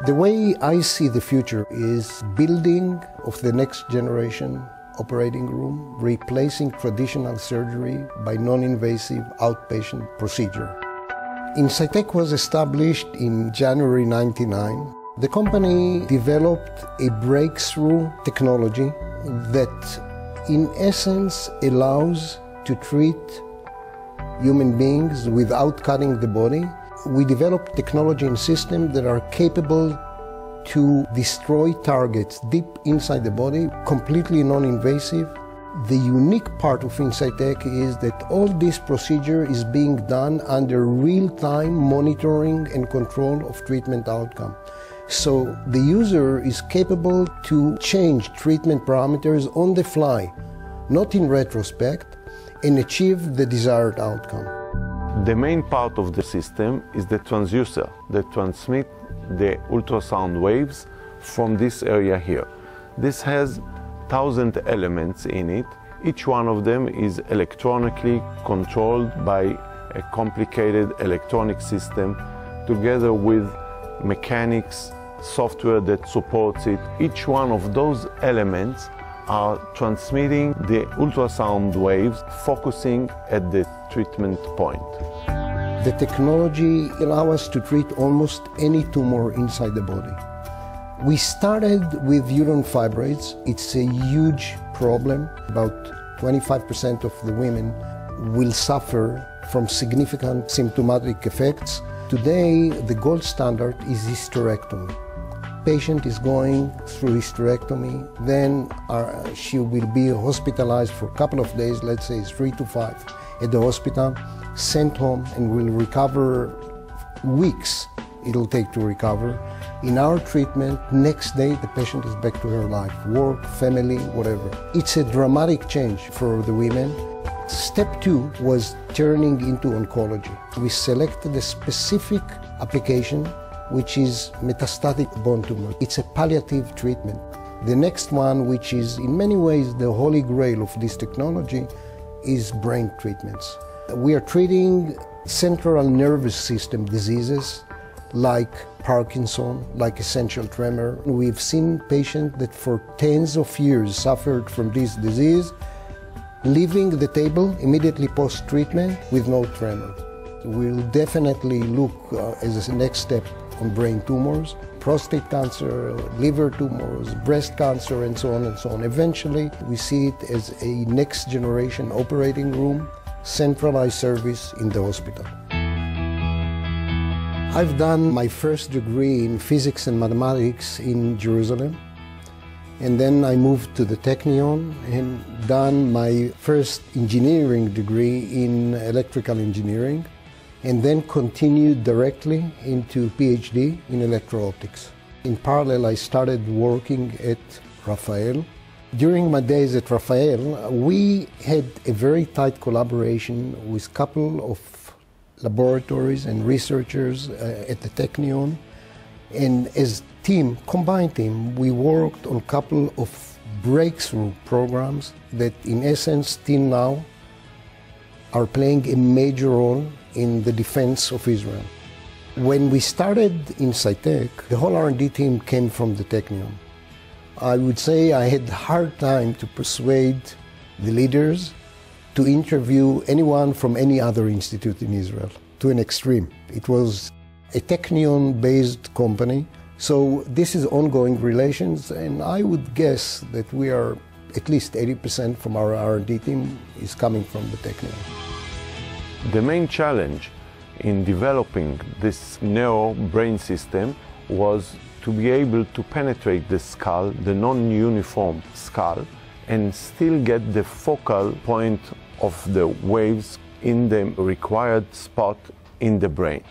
The way I see the future is building of the next generation operating room, replacing traditional surgery by non-invasive outpatient procedure. Insightec was established in January 1999. The company developed a breakthrough technology that in essence allows to treat human beings without cutting the body. We developed technology and systems that are capable to destroy targets deep inside the body, completely non-invasive. The unique part of Insightec is that all this procedure is being done under real-time monitoring and control of treatment outcome. So the user is capable to change treatment parameters on the fly, not in retrospect, and achieve the desired outcome. The main part of the system is the transducer that transmits the ultrasound waves from this area here. This has 1,000 elements in it. Each one of them is electronically controlled by a complicated electronic system together with mechanics, software that supports it. Each one of those elements are transmitting the ultrasound waves, focusing at the treatment point. The technology allows us to treat almost any tumor inside the body. We started with uterine fibroids. It's a huge problem. About 25% of the women will suffer from significant symptomatic effects. Today, the gold standard is hysterectomy. Patient is going through hysterectomy, then she will be hospitalized for a couple of days, let's say 3 to 5, at the hospital, sent home, and will recover weeks. It'll take to recover. In our treatment, next day the patient is back to her life, work, family, whatever. It's a dramatic change for the women. Step 2 was turning into oncology. We selected a specific application which is metastatic bone tumor. It's a palliative treatment. The next one, which is in many ways the holy grail of this technology, is brain treatments. We are treating central nervous system diseases like Parkinson, like essential tremor. We've seen patients that for tens of years suffered from this disease, leaving the table immediately post-treatment with no tremor. We'll definitely look as a next step on brain tumors, prostate cancer, liver tumors, breast cancer, and so on and so on. Eventually, we see it as a next generation operating room, centralized service in the hospital. I've done my first degree in physics and mathematics in Jerusalem, and then I moved to the Technion and done my first engineering degree in electrical engineering, and then continued directly into PhD in electro-optics. In parallel, I started working at Rafael. During my days at Rafael, we had a very tight collaboration with a couple of laboratories and researchers at the Technion. And as team, combined team, we worked on a couple of breakthrough programs that in essence, till now, are playing a major role in the defense of Israel. When we started Insightec, the whole R&D team came from the Technion. I would say I had a hard time to persuade the leaders to interview anyone from any other institute in Israel, to an extreme. It was a Technion-based company, so this is ongoing relations, and I would guess that we are at least 80% from our R&D team is coming from the Technion. The main challenge in developing this neo-brain system was to be able to penetrate the skull, the non-uniform skull, and still get the focal point of the waves in the required spot in the brain.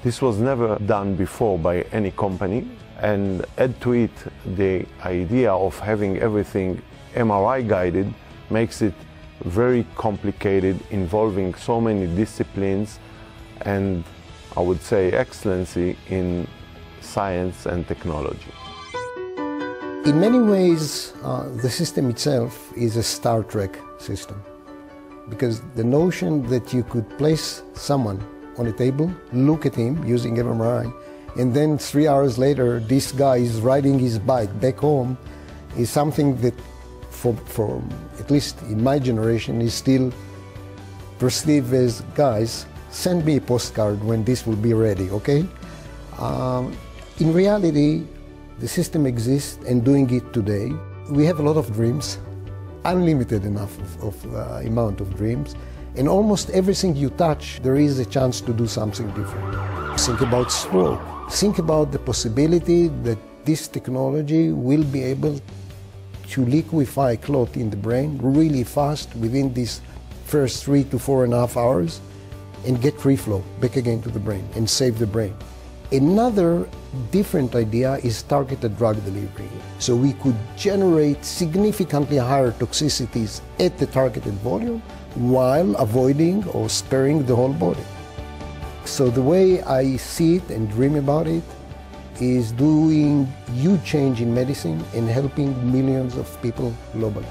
This was never done before by any company, and add to it the idea of having everything MRI guided makes it very complicated, involving so many disciplines and, I would say, excellency in science and technology. In many ways, the system itself is a Star Trek system, because the notion that you could place someone on a table, look at him using MRI, and then 3 hours later, this guy is riding his bike back home, is something that, for at least in my generation, is still perceived as, guys, send me a postcard when this will be ready, okay? In reality, the system exists and doing it today. We have a lot of dreams, unlimited enough amount of dreams, and almost everything you touch, there is a chance to do something different. Think about stroke. Think about the possibility that this technology will be able to liquefy clot in the brain really fast within these first 3 to 4.5 hours and get free flow back again to the brain and save the brain. Another different idea is targeted drug delivery. So we could generate significantly higher toxicities at the targeted volume while avoiding or sparing the whole body. So the way I see it and dream about it is doing huge change in medicine and helping millions of people globally.